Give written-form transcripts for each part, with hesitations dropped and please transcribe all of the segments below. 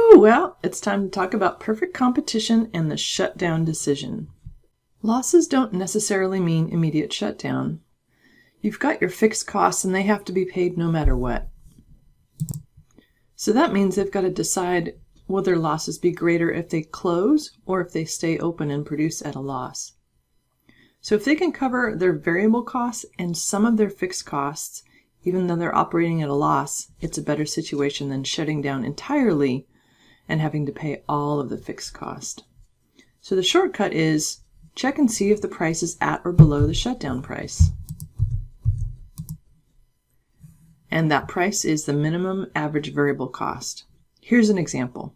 Woo! Well, it's time to talk about perfect competition and the shutdown decision. Losses don't necessarily mean immediate shutdown. You've got your fixed costs and they have to be paid no matter what. So that means they've got to decide, will their losses be greater if they close or if they stay open and produce at a loss? So if they can cover their variable costs and some of their fixed costs, even though they're operating at a loss, it's a better situation than shutting down entirely and having to pay all of the fixed cost. So the shortcut is check and see if the price is at or below the shutdown price. And that price is the minimum average variable cost. Here's an example.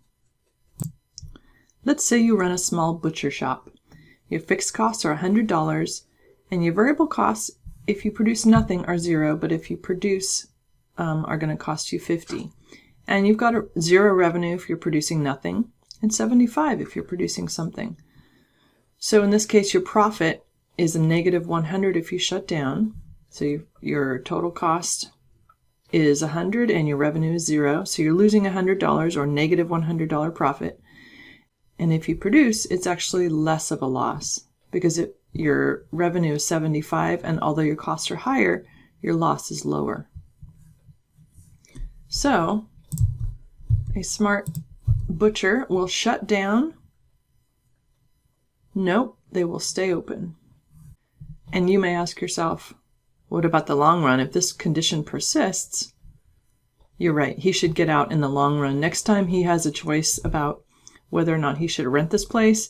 Let's say you run a small butcher shop. Your fixed costs are $100 and your variable costs, if you produce nothing, are $0, but if you produce are going to cost you $50. And you've got $0 revenue if you're producing nothing and $75 if you're producing something. So in this case, your profit is a negative $100 if you shut down. So your total cost is $100 and your revenue is $0. So you're losing $100 or negative $100 profit. And if you produce, it's actually less of a loss because your revenue is $75 and although your costs are higher, your loss is lower. So a smart butcher will shut down. Nope, they will stay open. And you may ask yourself, what about the long run? If this condition persists, you're right, he should get out in the long run. Next time he has a choice about whether or not he should rent this place,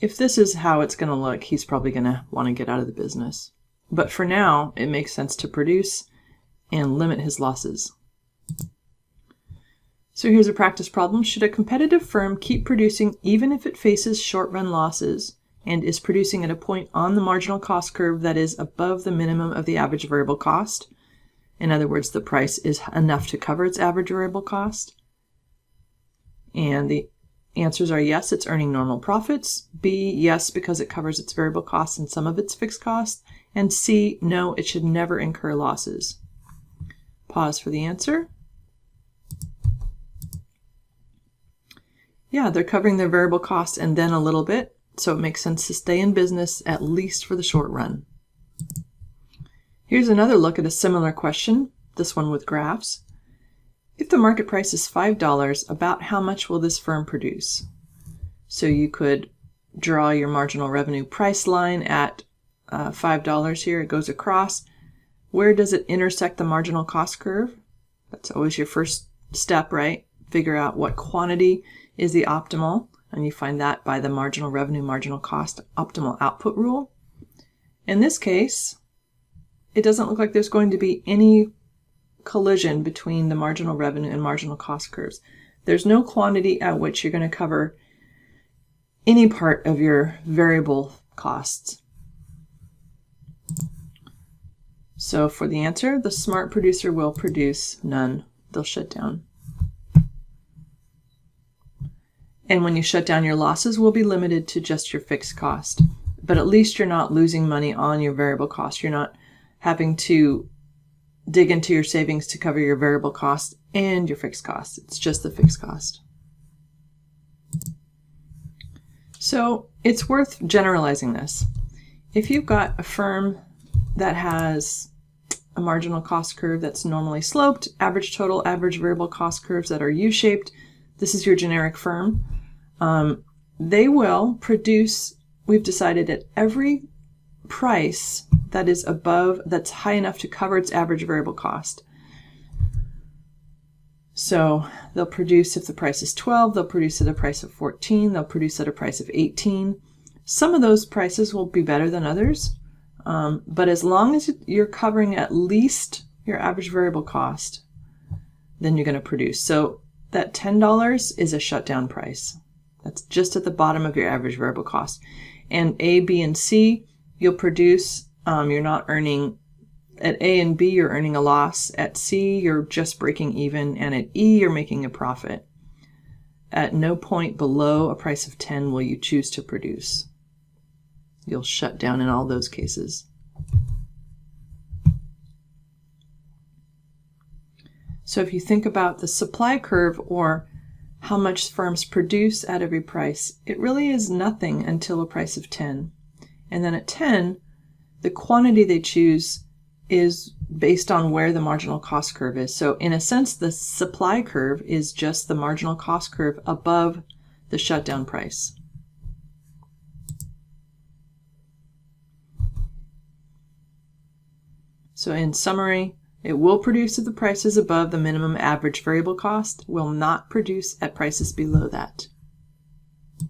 if this is how it's going to look, he's probably going to want to get out of the business. But for now, it makes sense to produce and limit his losses. So here's a practice problem. Should a competitive firm keep producing even if it faces short-run losses and is producing at a point on the marginal cost curve that is above the minimum of the average variable cost? In other words, the price is enough to cover its average variable cost. And the answers are yes, it's earning normal profits. B, yes, because it covers its variable costs and some of its fixed costs. And C, no, it should never incur losses. Pause for the answer. Yeah, they're covering their variable costs and then a little bit, so it makes sense to stay in business at least for the short run. Here's another look at a similar question, this one with graphs. If the market price is $5, about how much will this firm produce? So you could draw your marginal revenue price line at $5 here. It goes across. Where does it intersect the marginal cost curve? That's always your first step, right? Figure out what quantity is the optimal, and you find that by the marginal revenue, marginal cost, optimal output rule. In this case, it doesn't look like there's going to be any collision between the marginal revenue and marginal cost curves. There's no quantity at which you're going to cover any part of your variable costs. So for the answer, the smart producer will produce none. They'll shut down. And when you shut down, your losses will be limited to just your fixed cost. But at least you're not losing money on your variable cost. You're not having to dig into your savings to cover your variable cost and your fixed cost. It's just the fixed cost. So it's worth generalizing this. If you've got a firm that has a marginal cost curve that's normally sloped, average total, average variable cost curves that are U-shaped, this is your generic firm. They will produce, we've decided, at every price that is above, that's high enough to cover its average variable cost. So they'll produce, if the price is 12, they'll produce at a price of 14, they'll produce at a price of 18. Some of those prices will be better than others, but as long as you're covering at least your average variable cost, then you're going to produce. So that $10 is a shutdown price. That's just at the bottom of your average variable cost. And A, B, and C, you'll produce, you're not earning, at A and B, you're earning a loss. At C, you're just breaking even. And at E, you're making a profit. At no point below a price of 10 will you choose to produce. You'll shut down in all those cases. So if you think about the supply curve, or how much firms produce at every price, it really is nothing until a price of 10. And then at 10, the quantity they choose is based on where the marginal cost curve is. So in a sense, the supply curve is just the marginal cost curve above the shutdown price. So in summary, it will produce at the prices above the minimum average variable cost, will not produce at prices below that.